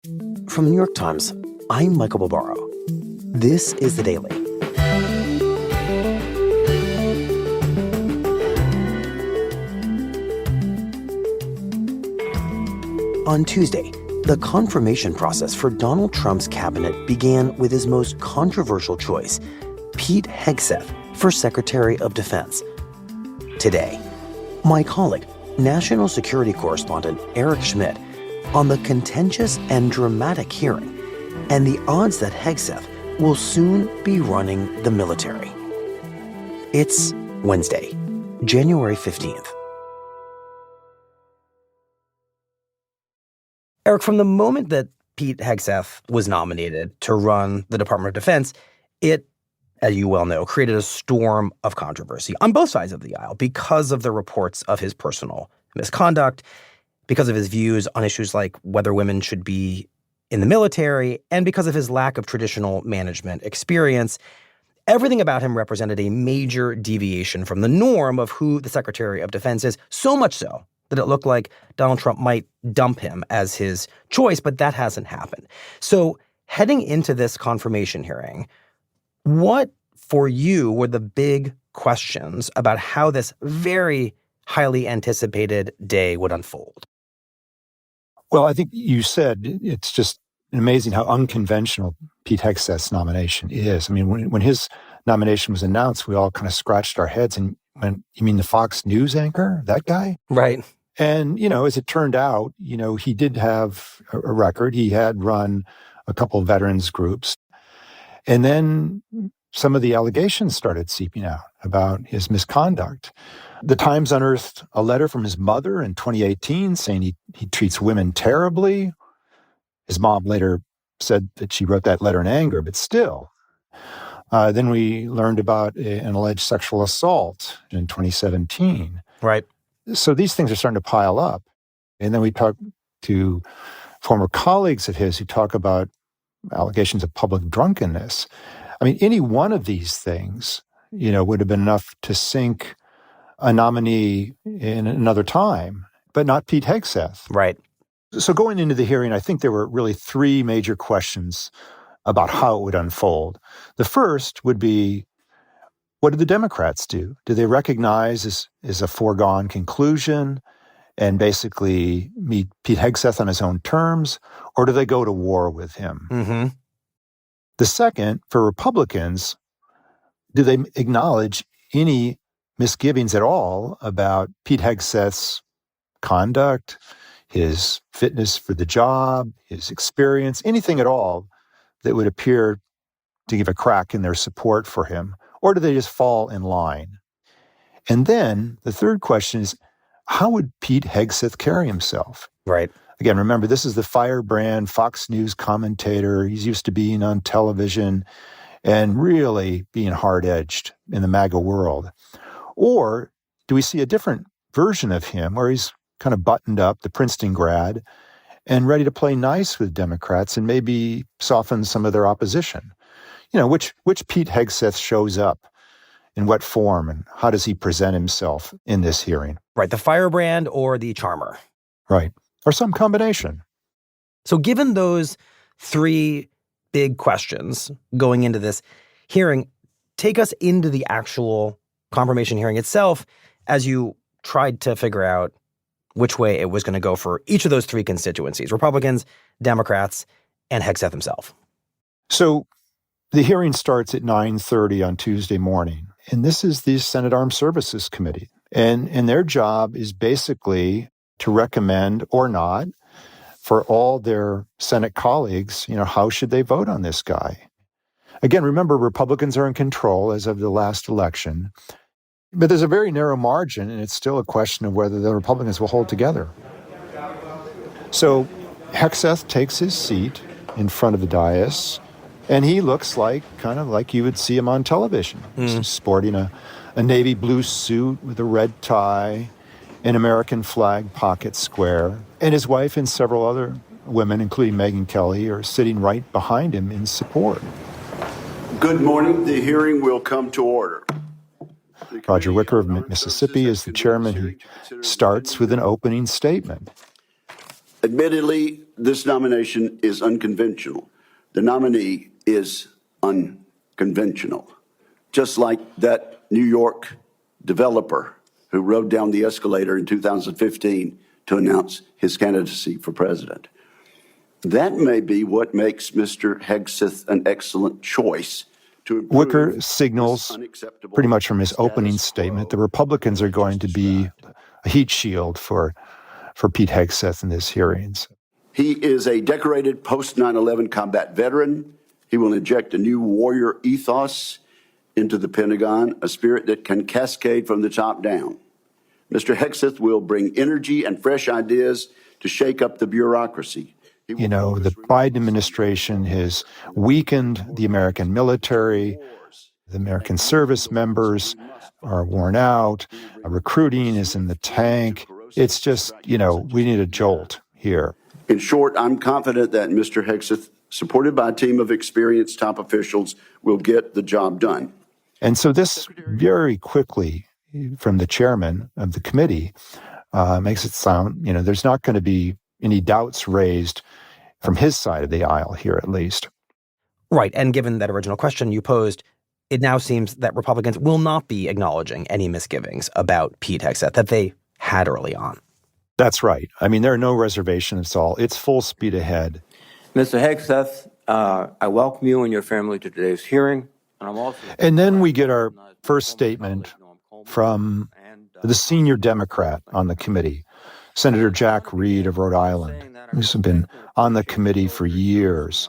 From the New York Times, I'm Michael Barbaro. This is The Daily. On Tuesday, the confirmation process for Donald Trump's cabinet began with his most controversial choice, Pete Hegseth for Secretary of Defense. Today, my colleague, national security correspondent Eric Schmitt, on the contentious and dramatic hearing and the odds that Hegseth will soon be running the military. It's Wednesday, January 15th. Eric, from the moment that Pete Hegseth was nominated to run the Department of Defense, it, as you well know, created a storm of controversy on both sides of the aisle because of the reports of his personal misconduct, because of his views on issues like whether women should be in the military, and because of his lack of traditional management experience. Everything about him represented a major deviation from the norm of who the Secretary of Defense is, so much so that it looked like Donald Trump might dump him as his choice, but that hasn't happened. So heading into this confirmation hearing, what for you were the big questions about how this very highly anticipated day would unfold? Well, I think you said it's just amazing how unconventional Pete Hegseth's nomination is. I mean, when his nomination was announced, we all kind of scratched our heads and went, you mean the Fox News anchor, that guy? Right. And, as it turned out, he did have a record. He had run a couple of veterans groups. And then some of the allegations started seeping out about his misconduct. The Times unearthed a letter from his mother in 2018 saying he treats women terribly. His mom later said that she wrote that letter in anger, but still. Then we learned about an alleged sexual assault in 2017. Right. So these things are starting to pile up. And then we talked to former colleagues of his who talk about allegations of public drunkenness. I mean, any one of these things, would have been enough to sink a nominee in another time, but not Pete Hegseth. Right. So going into the hearing, I think there were really three major questions about how it would unfold. The first would be, what did the Democrats do? Do they recognize as a foregone conclusion and basically meet Pete Hegseth on his own terms, or do they go to war with him? Mm-hmm. The second, for Republicans, do they acknowledge any misgivings at all about Pete Hegseth's conduct, his fitness for the job, his experience, anything at all that would appear to give a crack in their support for him? Or do they just fall in line? And then the third question is, how would Pete Hegseth carry himself? Right. Again, remember, this is the firebrand Fox News commentator. He's used to being on television and really being hard-edged in the MAGA world. Or do we see a different version of him where he's kind of buttoned up, the Princeton grad, and ready to play nice with Democrats and maybe soften some of their opposition? Which Pete Hegseth shows up in what form and how does he present himself in this hearing? Right. The firebrand or the charmer. Right. Or some combination. So given those three big questions going into this hearing, take us into the actual confirmation hearing itself as you tried to figure out which way it was going to go for each of those three constituencies, Republicans, Democrats, and Hegseth himself. So the hearing starts at 9:30 on Tuesday morning, and this is the Senate Armed Services Committee. And their job is basically to recommend or not for all their Senate colleagues, how should they vote on this guy? Again, remember, Republicans are in control as of the last election, but there's a very narrow margin, and it's still a question of whether the Republicans will hold together. So Hegseth takes his seat in front of the dais, and he looks kind of like you would see him on television. He's sporting a navy blue suit with a red tie, an American flag pocket square, and his wife and several other women, including Megyn Kelly, are sitting right behind him in support. Good morning. The hearing will come to order. Roger Wicker of Mississippi is the chairman. He starts with an opening statement. Admittedly, this nomination is unconventional. The nominee is unconventional, just like that New York developer who rode down the escalator in 2015 to announce his candidacy for president. That may be what makes Mr. Hegseth an excellent choice to improve Wicker signals pretty much from his opening statement the Republicans are going to be a heat shield for Pete Hegseth in this hearings. He is a decorated post-9/11 combat veteran. He will inject a new warrior ethos into the Pentagon, a spirit that can cascade from the top down. Mr. Hegseth will bring energy and fresh ideas to shake up the bureaucracy. You know, the Biden administration has weakened the American military. The American service members are worn out. Recruiting is in the tank. It's just, we need a jolt here. In short, I'm confident that Mr. Hegseth, supported by a team of experienced top officials, will get the job done. And so this very quickly, from the chairman of the committee, makes it sound, there's not going to be any doubts raised from his side of the aisle here, at least. Right. And given that original question you posed, it now seems that Republicans will not be acknowledging any misgivings about Pete Hegseth that they had early on. That's right. I mean, there are no reservations at all. It's full speed ahead. Mr. Hegseth, I welcome you and your family to today's hearing. And then we get our first statement from the senior Democrat on the committee, Senator Jack Reed of Rhode Island, who's been on the committee for years,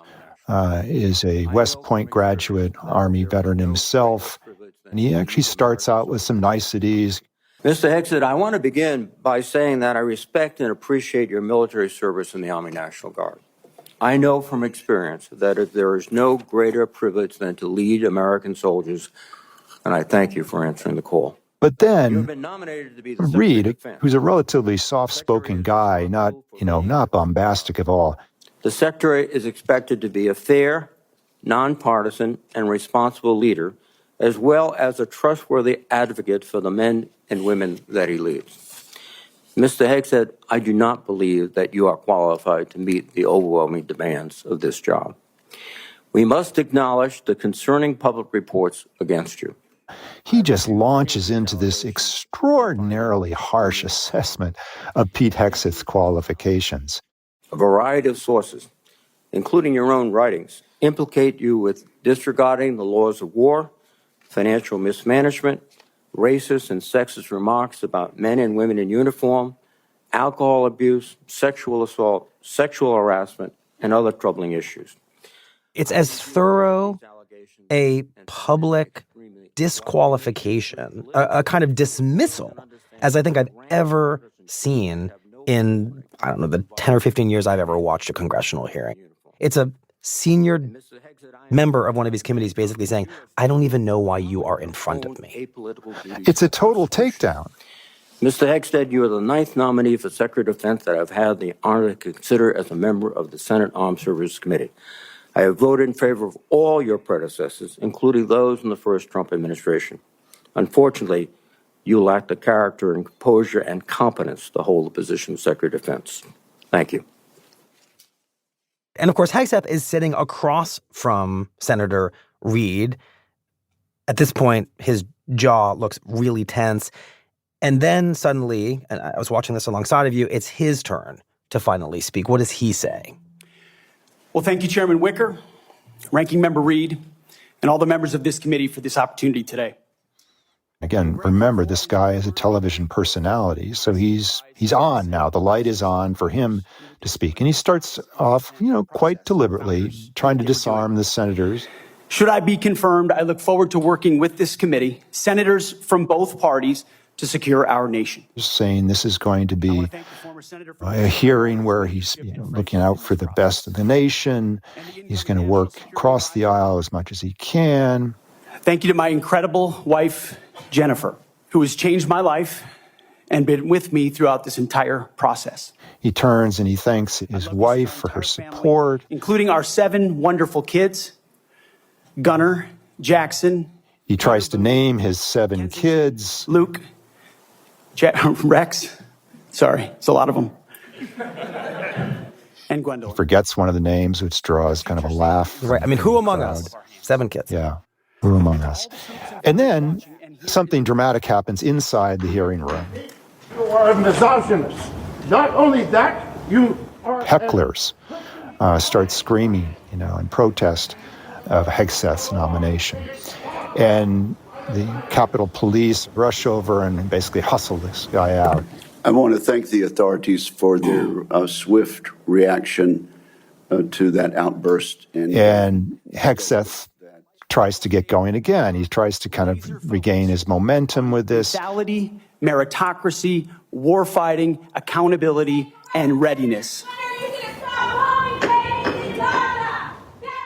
is a West Point graduate, Army veteran himself, and he actually starts out with some niceties. Mr. Hegseth, I want to begin by saying that I respect and appreciate your military service in the Army National Guard. I know from experience that there is no greater privilege than to lead American soldiers, and I thank you for answering the call. But then, You have been nominated to be the Reed, Secretary of Defense. who's a relatively soft-spoken guy, not bombastic at all, The Secretary is expected to be a fair, nonpartisan, and responsible leader, as well as a trustworthy advocate for the men and women that he leads. Mr. Hegseth, I do not believe that you are qualified to meet the overwhelming demands of this job. We must acknowledge the concerning public reports against you. he just launches into this extraordinarily harsh assessment of Pete Hegseth's qualifications. A variety of sources, including your own writings, implicate you with disregarding the laws of war, financial mismanagement, racist and sexist remarks about men and women in uniform, alcohol abuse, sexual assault, sexual harassment, and other troubling issues. It's as thorough a public disqualification, a kind of dismissal, as I think I've ever seen in, I don't know, the 10 or 15 years I've ever watched a congressional hearing. It's a senior member of one of these committees basically saying, I don't even know why you are in front of me. It's a total takedown. Mr. Hegseth, you are the 9th nominee for Secretary of Defense that I've had the honor to consider as a member of the Senate Armed Services Committee. I have voted in favor of all your predecessors, including those in the first Trump administration. Unfortunately, you lack the character and composure and competence to hold the position of Secretary of Defense. Thank you. And of course, Hegseth is sitting across from Senator Reed. At this point, his jaw looks really tense. And then suddenly, and I was watching this alongside of you, it's his turn to finally speak. What does he say? Well, thank you, Chairman Wicker, Ranking Member Reed, and all the members of this committee for this opportunity today. Again, remember, this guy is a television personality, so he's on now. The light is on for him to speak. And he starts off, quite deliberately, trying to disarm the senators. Should I be confirmed, I look forward to working with this committee, senators from both parties, to secure our nation. Saying this is going to be a hearing where he's looking out for the best of the nation. He's going to work across the aisle as much as he can. Thank you to my incredible wife, Jennifer, who has changed my life and been with me throughout this entire process. He turns and he thanks his wife for her support. Including our 7 wonderful kids, Gunnar, Jackson. He tries to name his 7 kids. Luke, Rex. Sorry, it's a lot of them. and Gwendolyn. Forgets one of the names, which draws kind of a laugh. Right. I mean, who among us? 7 kids. Yeah. Who among us? And then something dramatic happens inside the hearing room. You are a misogynist. Not only that, you are... Hecklers start screaming, in protest of Hegseth's nomination. And the Capitol Police rush over and basically hustle this guy out. I want to thank the authorities for their swift reaction to that outburst. And Hegseth tries to get going again. He tries to kind of regain his momentum with this. Lethality, meritocracy, warfighting, accountability, and readiness.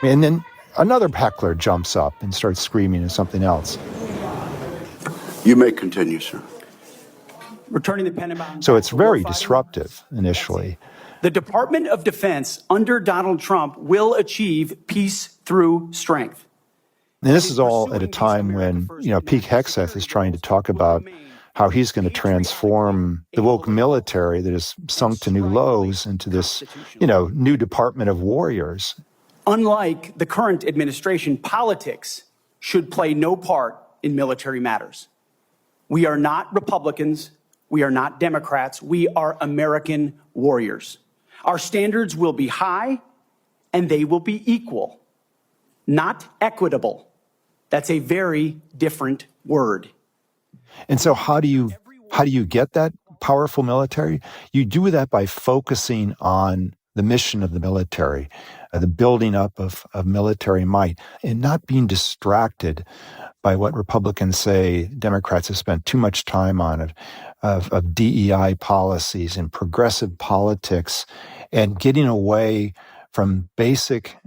And then another heckler jumps up and starts screaming at something else. You may continue, sir. Returning the Pentagon. So it's very disruptive initially. The Department of Defense under Donald Trump will achieve peace through strength. And this is all at a time when, Pete Hegseth is trying to talk about how he's going to transform the woke military that has sunk to new lows into this, new department of warriors. Unlike the current administration, politics should play no part in military matters. We are not Republicans. We are not Democrats. We are American warriors. Our standards will be high and they will be equal, not equitable. That's a very different word. And so how do you get that powerful military? You do that by focusing on the mission of the military, the building up of military might, and not being distracted by what Republicans say Democrats have spent too much time on, of DEI policies and progressive politics, and getting away from basic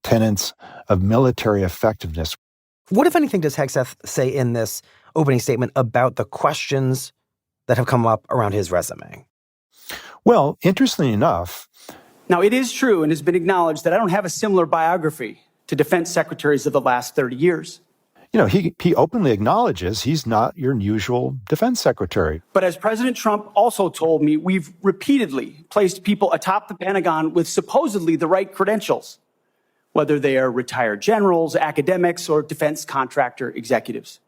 tenets of military effectiveness. What, if anything, does Hegseth say in this opening statement about the questions that have come up around his resume? Well, interestingly enough... Now, it is true and has been acknowledged that I don't have a similar biography to defense secretaries of the last 30 years. He openly acknowledges he's not your usual defense secretary. But as President Trump also told me, we've repeatedly placed people atop the Pentagon with supposedly the right credentials, whether they are retired generals, academics, or defense contractor executives.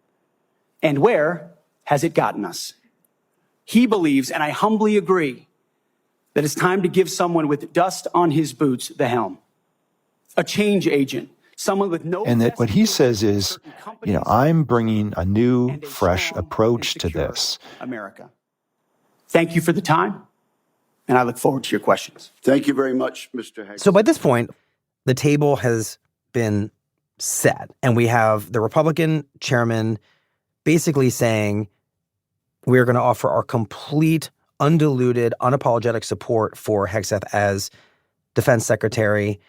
And where has it gotten us? He believes, and I humbly agree, that it's time to give someone with dust on his boots the helm. A change agent, someone with no... And that what he says is, I'm bringing a new, fresh approach to this. America. Thank you for the time, and I look forward to your questions. Thank you very much, Mr. Hegseth. So by this point, the table has been set, and we have the Republican chairman basically saying, we're going to offer our complete, undiluted, unapologetic support for Hegseth as defense secretary.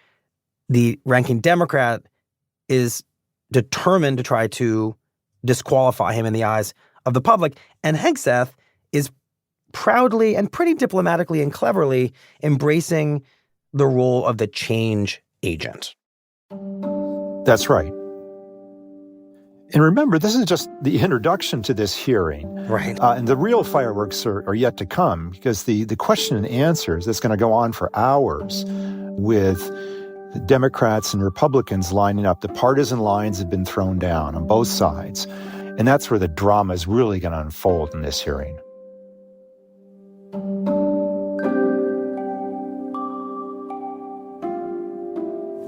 The ranking Democrat is determined to try to disqualify him in the eyes of the public. And Hegseth is proudly and pretty diplomatically and cleverly embracing the role of the change agent. That's right. And remember, this is just the introduction to this hearing. Right. And the real fireworks are yet to come, because the question and answers that's going to go on for hours with the Democrats and Republicans lining up. The partisan lines have been thrown down on both sides. And that's where the drama is really going to unfold in this hearing.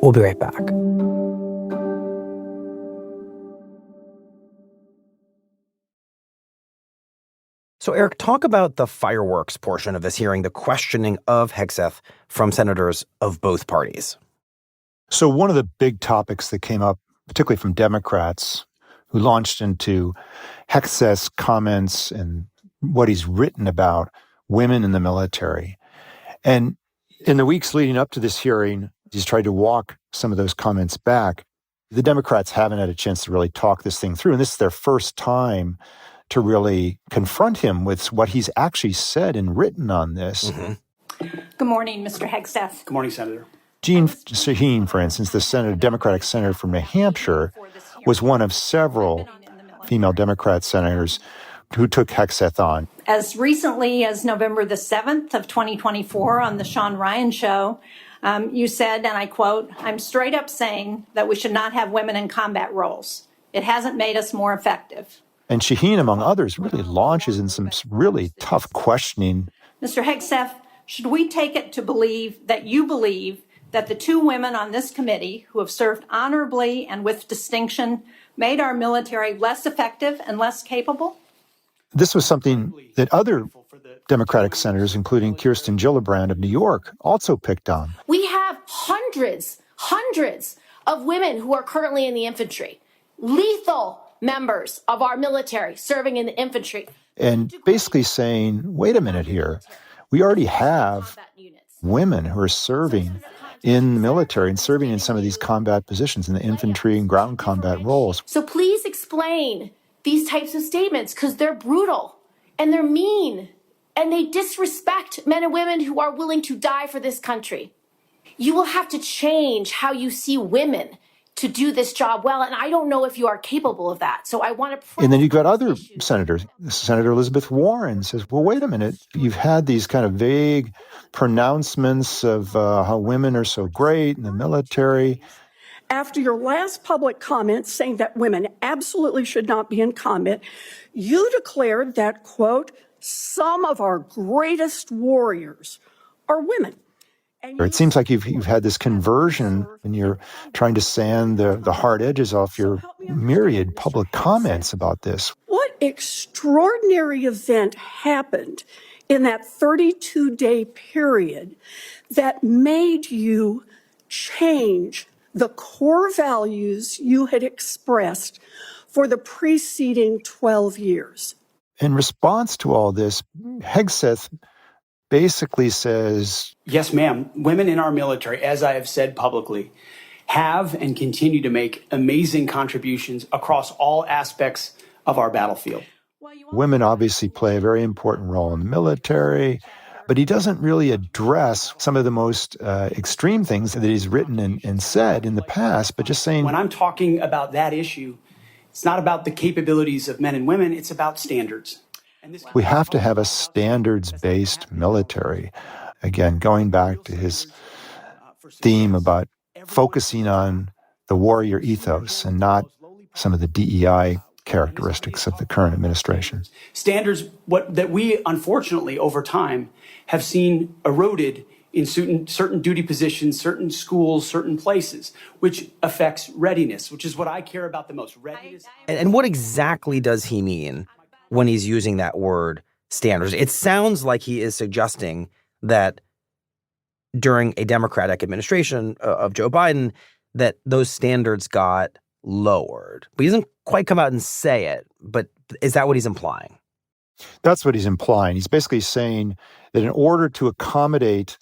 We'll be right back. So, Eric, talk about the fireworks portion of this hearing, the questioning of Hegseth from senators of both parties. So one of the big topics that came up, particularly from Democrats, who launched into Hegseth's comments and what he's written about women in the military. And in the weeks leading up to this hearing, he's tried to walk some of those comments back. The Democrats haven't had a chance to really talk this thing through, and this is their first time to really confront him with what he's actually said and written on this. Mm-hmm. Good morning, Mr. Hegseth. Good morning, Senator. Jean Shaheen, for instance, the Democratic senator from New Hampshire, was one of several female Democrat senators took Hegseth on. As recently as November the 7th of 2024 on the Sean Ryan Show, you said, and I quote, "I'm straight up saying that we should not have women in combat roles. It hasn't made us more effective." And Shaheen, among others, really launches in some really tough questioning. Mr. Hegseth, should we take it to believe that you believe that the two women on this committee who have served honorably and with distinction made our military less effective and less capable? This was something that other Democratic senators, including Kirsten Gillibrand of New York, also picked on. We have hundreds of women who are currently in the infantry, lethal members of our military serving in the infantry. And basically saying, wait a minute here, we already have women who are serving in the military and serving in some of these combat positions in the infantry and ground combat roles. So please explain these types of statements, because they're brutal and they're mean and they disrespect men and women who are willing to die for this country. You will have to change how you see women to do this job well, and I don't know if you are capable of that. So I want to... And then you've got other senators. Senator Elizabeth Warren says, well, wait a minute. You've had these kind of vague pronouncements of how women are so great in the military. After your last public comment saying that women absolutely should not be in combat, you declared that, quote, "some of our greatest warriors are women." It seems like you've had this conversion and you're trying to sand the hard edges off your myriad public comments about this. What extraordinary event happened in that 32-day period that made you change the core values you had expressed for the preceding 12 years? In response to all this, Hegseth basically says, yes, ma'am, women in our military, as I have said publicly, have and continue to make amazing contributions across all aspects of our battlefield. Women obviously play a very important role in the military, but he doesn't really address some of the most extreme things that he's written and said in the past, but just saying... When I'm talking about that issue, it's not about the capabilities of men and women, it's about standards. We have to have a standards-based military. Again, going back to his theme about focusing on the warrior ethos and not some of the DEI characteristics of the current administration. Standards that we, unfortunately, over time, have seen eroded in certain duty positions, certain schools, certain places, which affects readiness, which is what I care about the most. Readiness. And what exactly does he mean when he's using that word standards? It sounds like he is suggesting that during a Democratic administration of Joe Biden, that those standards got lowered. But he doesn't quite come out and say it. But is that what he's implying? That's what he's implying. He's basically saying that in order to accommodate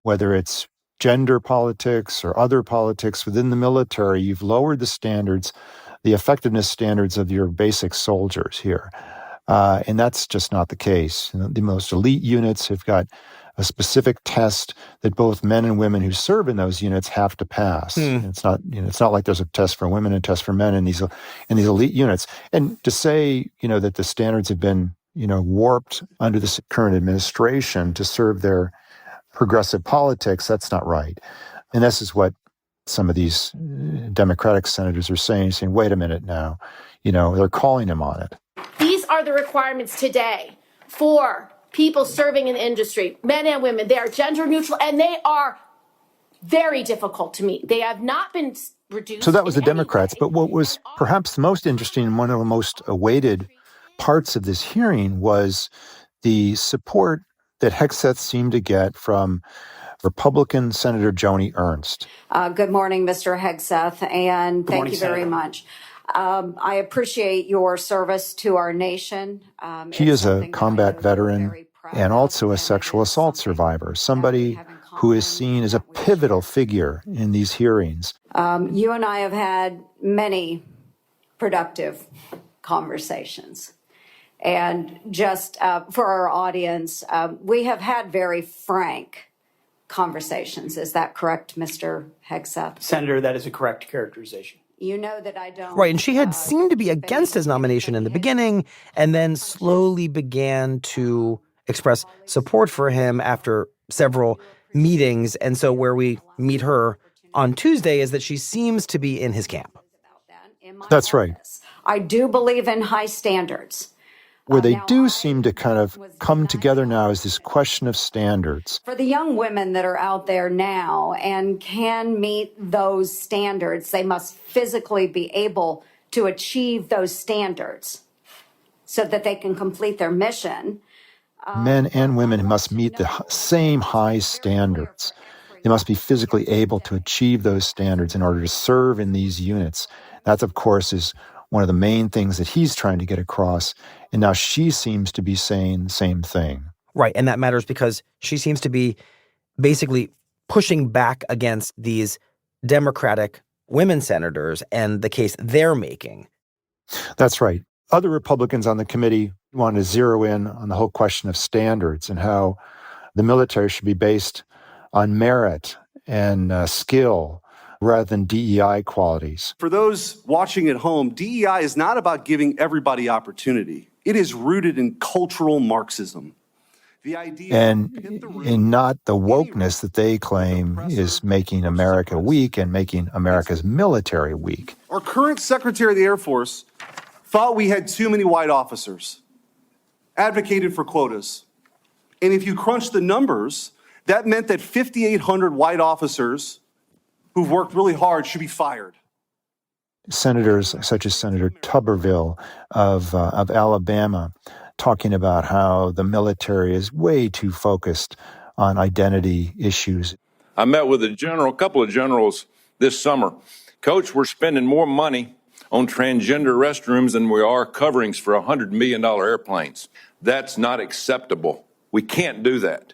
whether it's gender politics or other politics within the military, you've lowered the standards, the effectiveness standards of your basic soldiers here. And that's just not the case. The most elite units have got a specific test that both men and women who serve in those units have to pass. It's not like there's a test for women and a test for men in these elite units. And to say, that the standards have been, warped under this current administration to serve their progressive politics, that's not right. And this is what some of these Democratic senators are saying, wait a minute now, they're calling him on it. These are the requirements today for people serving in the industry, men and women. They are gender neutral and they are very difficult to meet. They have not been reduced. So that was the Democrats. But what was perhaps the most interesting and one of the most awaited parts of this hearing was the support that Hegseth seemed to get from Republican Senator Joni Ernst. Good morning, Mr. Hegseth, and thank you very much. I appreciate your service to our nation. He is a combat veteran and also a sexual assault survivor, somebody who is seen as a pivotal figure in these hearings. You and I have had many productive conversations. And just for our audience, we have had very frank conversations. Is that correct, Mr. Hegseth? Senator, that is a correct characterization. You know that I don't. Right, and she had seemed to be against his nomination in the beginning and then slowly began to express support for him after several meetings. And so where we meet her on Tuesday is that she seems to be in his camp. That's right. I do believe in high standards. Where they do seem to kind of come together now is this question of standards. For the young women that are out there now and can meet those standards, they must physically be able to achieve those standards so that they can complete their mission. Men and women must meet the same high standards. They must be physically able to achieve those standards in order to serve in these units. That, of course, is one of the main things that he's trying to get across. And now she seems to be saying the same thing. Right, and that matters because she seems to be basically pushing back against these Democratic women senators and the case they're making. That's right. Other Republicans on the committee wanted to zero in on the whole question of standards and how the military should be based on merit and skill rather than DEI qualities. For those watching at home, DEI is not about giving everybody opportunity. It is rooted in cultural Marxism. The idea and in not the wokeness that they claim is making America weak and making America's military weak. Our current Secretary of the Air Force thought we had too many white officers, advocated for quotas. And if you crunch the numbers, that meant that 5,800 white officers who've worked really hard should be fired. Senators such as Senator Tuberville of Alabama talking about how the military is way too focused on identity issues. I met with a couple of generals this summer. Coach, we're spending more money on transgender restrooms than we are coverings for $100 million airplanes. That's not acceptable. We can't do that.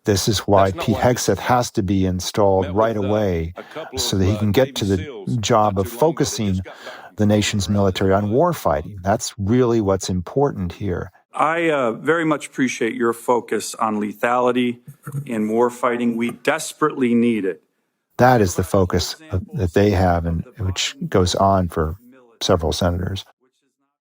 This is why Pete Hegseth has to be installed right away so that he can get to the job of focusing the nation's military on warfighting. That's really what's important here. I very much appreciate your focus on lethality in warfighting. We desperately need it. That is the focus that they have, and which goes on for several senators.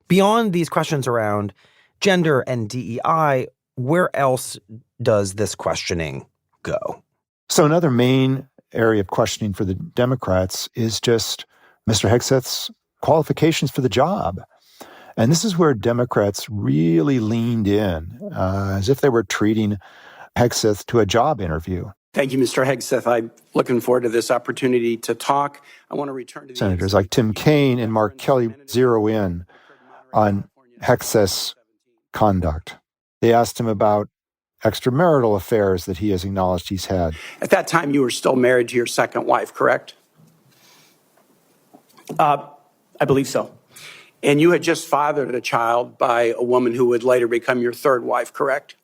Beyond these questions around gender and DEI, where else does this questioning go? So another main area of questioning for the Democrats is just Mr. Hegseth's qualifications for the job. And this is where Democrats really leaned in, as if they were treating Hegseth to a job interview. Thank you, Mr. Hegseth. I'm looking forward to this opportunity to talk. I want to return to Senators like Tim Kaine and Mark Kelly zero in on Hegseth's conduct. They asked him about extramarital affairs that he has acknowledged he's had. At that time, you were still married to your second wife, correct? I believe so. And you had just fathered a child by a woman who would later become your third wife, correct?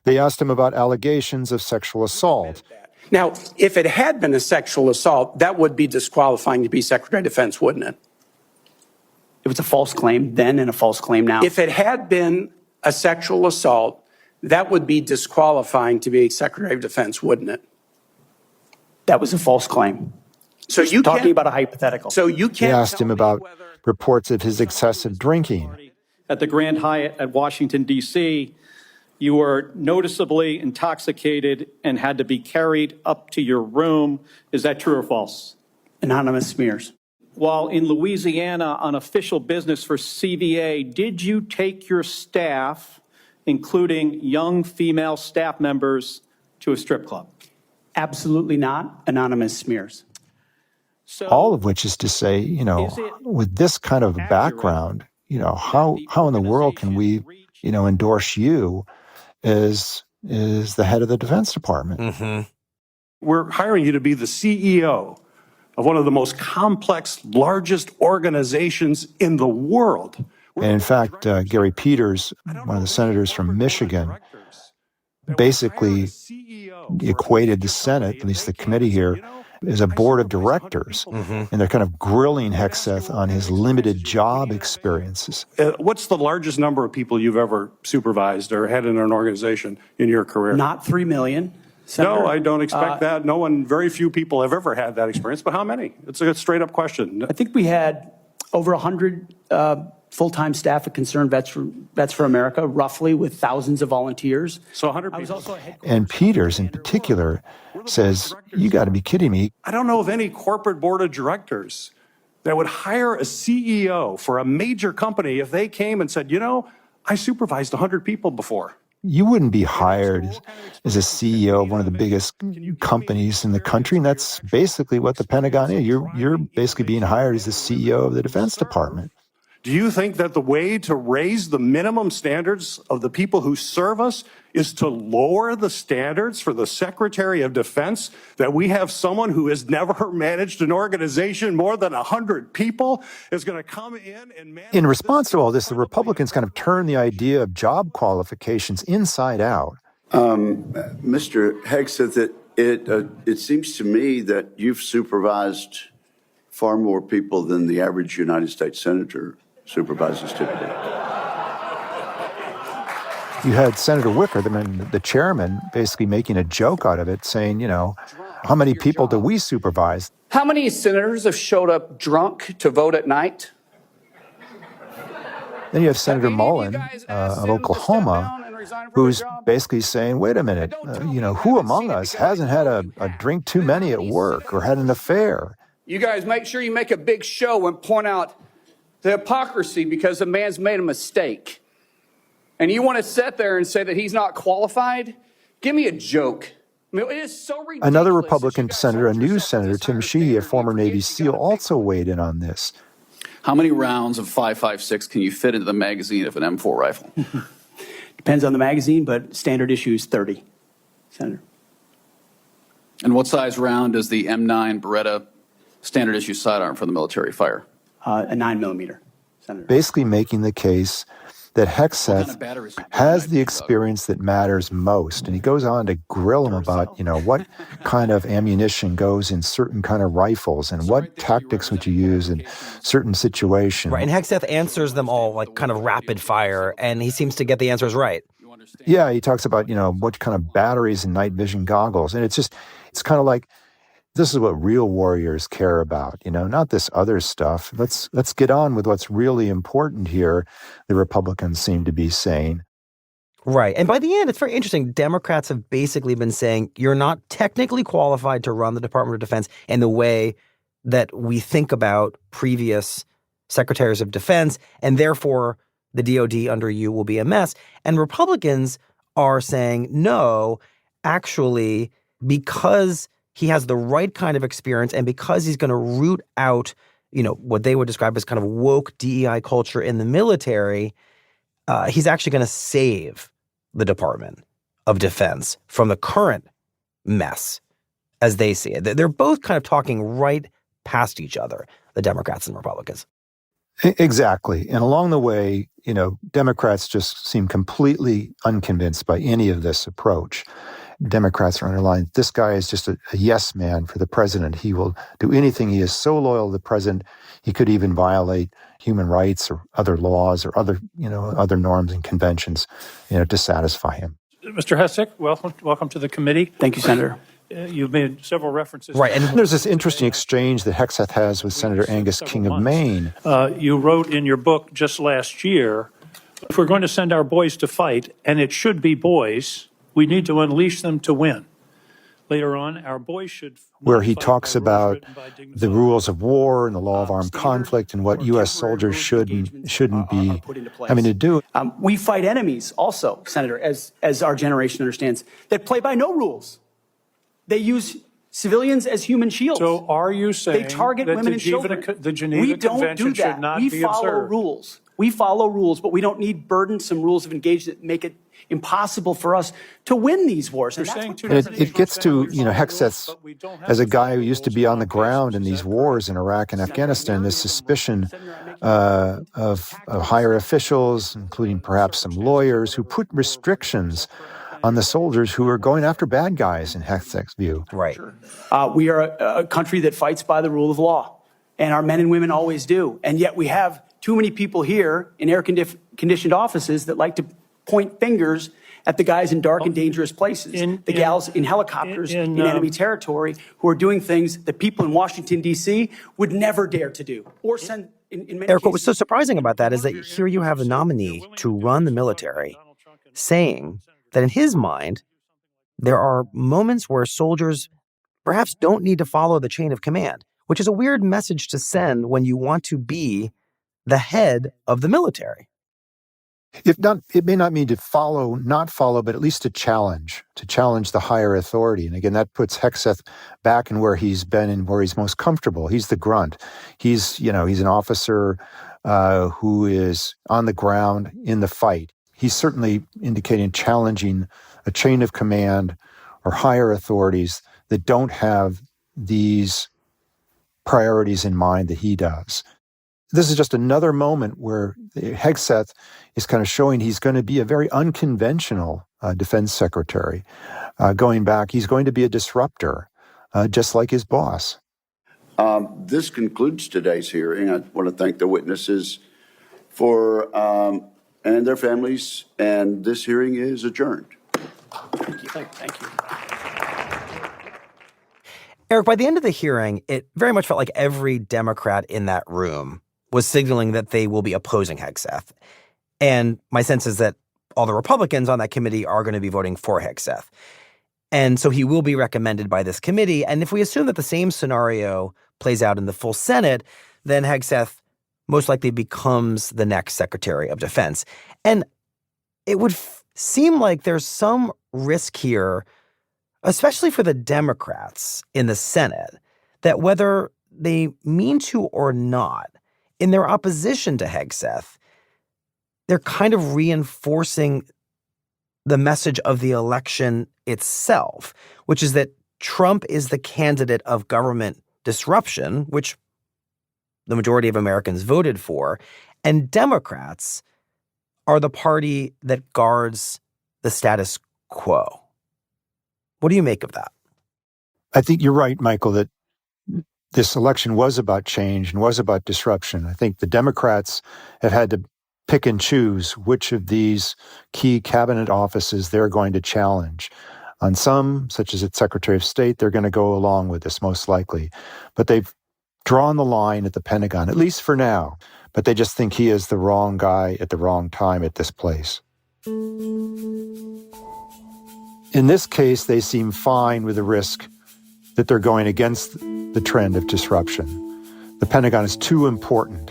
They asked him about allegations of sexual assault. Now, if it had been a sexual assault, that would be disqualifying to be Secretary of Defense, wouldn't it? It was a false claim then and a false claim now. If it had been a sexual assault, that would be disqualifying to be Secretary of Defense, wouldn't it? That was a false claim. So you're talking about a hypothetical. So you can't. They asked him about reports of his excessive drinking. At the Grand Hyatt at Washington, D.C., you were noticeably intoxicated and had to be carried up to your room. Is that true or false? Anonymous smears. While in Louisiana on official business for CVA, did you take your staff, including young female staff members, to a strip club? Absolutely not. Anonymous smears. So, all of which is to say, with this kind of background, how in the world can we, endorse you as the head of the Defense Department? Mm-hmm. We're hiring you to be the CEO of one of the most complex, largest organizations in the world. And in fact, Gary Peters, one of the senators from Michigan, basically equated the Senate, at least the committee here, as a board of directors. Mm-hmm. And they're kind of grilling Hegseth on his limited job experiences. What's the largest number of people you've ever supervised or had in an organization in your career? Not 3 million. Senator? No, I don't expect that. Very few people have ever had that experience, but how many? It's a straight up question. I think we had over 100 full-time staff at Concerned Vets for America, roughly, with thousands of volunteers. So 100 I was people. also a head And Peters, in particular, says, you got to be kidding me. I don't know of any corporate board of directors that would hire a CEO for a major company if they came and said, you know, I supervised 100 people before. You wouldn't be hired as a CEO of one of the biggest companies in the country, and that's basically what the Pentagon is. You're basically being hired as the CEO of the Defense Department. Do you think that the way to raise the minimum standards of the people who serve us is to lower the standards for the Secretary of Defense? That we have someone who has never managed an organization more than 100 people is going to come in and manage. In response to all this, the Republicans kind of turned the idea of job qualifications inside out. Mr. Hegseth, it seems to me that you've supervised far more people than the average United States senator supervises typically. You had Senator Wicker, the chairman, basically making a joke out of it, saying, you know, how many people do we supervise? How many senators have showed up drunk to vote at night? Then you have Senator Mullen of Oklahoma, who's basically saying, wait a minute, who among us hasn't had a drink too many at work or had an affair? You guys make sure you make a big show and point out the hypocrisy because the man's made a mistake. And you want to sit there and say that he's not qualified? Give me a joke. I mean, it is so ridiculous. Another Republican senator, a new senator, Tim Sheehy, a former Navy SEAL, also weighed in on this. How many rounds of 5.56 can you fit into the magazine of an M4 rifle? Depends on the magazine, but standard issue is 30, Senator. And what size round does the M9 Beretta standard issue sidearm for the military fire? A 9mm, Senator. Basically making the case that Hegseth has the experience that matters most. And he goes on to grill him about, what kind of ammunition goes in certain kind of rifles and what tactics would you use in certain situations. Right, and Hegseth answers them all like kind of rapid fire, and he seems to get the answers right. Yeah, he talks about, what kind of batteries and night vision goggles. And it's kind of like, this is what real warriors care about, not this other stuff. Let's get on with what's really important here, the Republicans seem to be saying. Right. And by the end, it's very interesting. Democrats have basically been saying you're not technically qualified to run the Department of Defense in the way that we think about previous secretaries of defense, and therefore the DOD under you will be a mess. And Republicans are saying, no, actually, because he has the right kind of experience, and because he's going to root out, what they would describe as kind of woke DEI culture in the military, he's actually going to save the Department of Defense from the current mess, as they see it. They're both kind of talking right past each other, the Democrats and Republicans. Exactly. And along the way, Democrats just seem completely unconvinced by any of this approach. Democrats are underlying, this guy is just a yes man for the president. He will do anything. He is so loyal to the president, he could even violate human rights or other laws or other norms and conventions, to satisfy him. Mr. Hegseth, welcome to the committee. Thank you, Senator. You've made several references. Right, and there's this interesting exchange that Hegseth has with Senator Angus King of Maine. You wrote in your book just last year, if we're going to send our boys to fight, and it should be boys, we need to unleash them to win. Later on, our boys should... Where he talks about the rules of war and the law of armed conflict and what U.S. soldiers shouldn't be having to do. We fight enemies also, Senator, as our generation understands, that play by no rules. They use civilians as human shields. So are you saying they target that women and children? The Geneva Convention should not be observed? We follow rules. We follow rules, but we don't need burdensome rules of engagement that make it impossible for us to win these wars. And it gets to, Hegseth, as a guy who used to be on the ground in these wars in Iraq and Afghanistan, this suspicion of higher officials, including perhaps some lawyers, who put restrictions on the soldiers who are going after bad guys, in Hegseth's view. Right. We are a country that fights by the rule of law, and our men and women always do. And yet we have too many people here in air-conditioned offices that like to point fingers at the guys in dark and dangerous places, the gals in helicopters in enemy territory who are doing things that people in Washington, D.C. would never dare to do or send in many Eric, what cases. was so surprising about that is that here you have a nominee to run the military saying that in his mind, there are moments where soldiers perhaps don't need to follow the chain of command, which is a weird message to send when you want to be the head of the military. It may not mean to not follow, but at least to challenge the higher authority. And again, that puts Hegseth back in where he's been and where he's most comfortable. He's the grunt. He's an officer who is on the ground in the fight. He's certainly indicating challenging a chain of command or higher authorities that don't have these priorities in mind that he does. This is just another moment where Hegseth is kind of showing he's going to be a very unconventional defense secretary. Going back, he's going to be a disruptor, just like his boss. This concludes today's hearing. I want to thank the witnesses and their families, and this hearing is adjourned. Thank you. Thank you. Eric, by the end of the hearing, it very much felt like every Democrat in that room was signaling that they will be opposing Hegseth. And my sense is that all the Republicans on that committee are going to be voting for Hegseth. And so he will be recommended by this committee. And if we assume that the same scenario plays out in the full Senate, then Hegseth most likely becomes the next Secretary of Defense. And it would seem like there's some risk here, especially for the Democrats in the Senate, that whether they mean to or not, in their opposition to Hegseth, they're kind of reinforcing the message of the election itself, which is that Trump is the candidate of government disruption, which the majority of Americans voted for, and Democrats are the party that guards the status quo. What do you make of that? I think you're right, Michael, that this election was about change and was about disruption. I think the Democrats have had to pick and choose which of these key cabinet offices they're going to challenge. On some, such as its Secretary of State, they're going to go along with this most likely. But they've drawn the line at the Pentagon, at least for now. But they just think he is the wrong guy at the wrong time at this place. In this case, they seem fine with the risk that they're going against the trend of disruption. The Pentagon is too important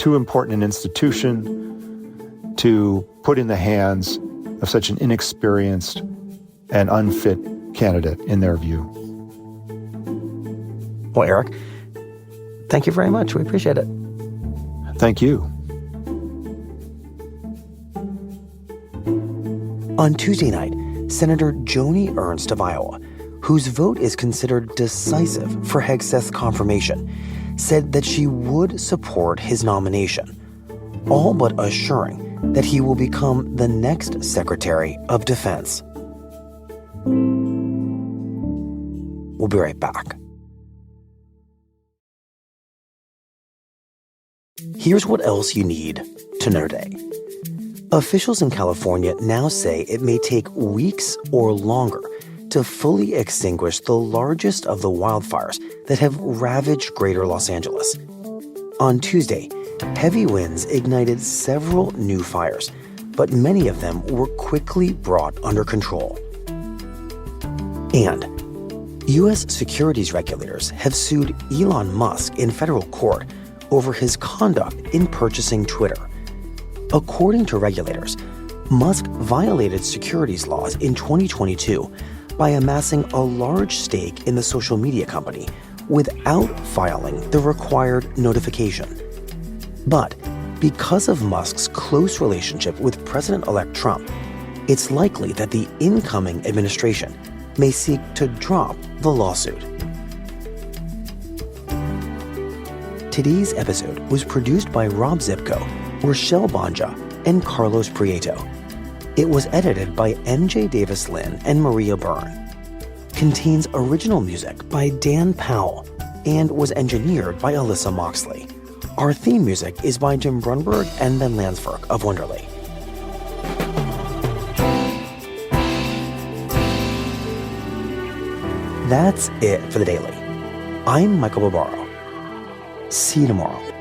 an institution to put in the hands of such an inexperienced and unfit candidate, in their view. Well, Eric, thank you very much. We appreciate it. Thank you. On Tuesday night, Senator Joni Ernst of Iowa, whose vote is considered decisive for Hegseth's confirmation, said that she would support his nomination, all but assuring that he will become the next Secretary of Defense. We'll be right back. Here's what else you need to know today. Officials in California now say it may take weeks or longer to fully extinguish the largest of the wildfires that have ravaged greater Los Angeles. On Tuesday, heavy winds ignited several new fires, but many of them were quickly brought under control. And U.S. securities regulators have sued Elon Musk in federal court over his conduct in purchasing Twitter. According to regulators, Musk violated securities laws in 2022 by amassing a large stake in the social media company without filing the required notification. But because of Musk's close relationship with President-elect Trump, it's likely that the incoming administration may seek to drop the lawsuit. Today's episode was produced by Rob Zipko, Rochelle Banja, and Carlos Prieto. It was edited by MJ Davis-Lynn and Maria Byrne. Contains original music by Dan Powell and was engineered by Alyssa Moxley. Our theme music is by Jim Brunberg and Ben Landsberg of Wonderly. That's it for The Daily. I'm Michael Barbaro. See you tomorrow.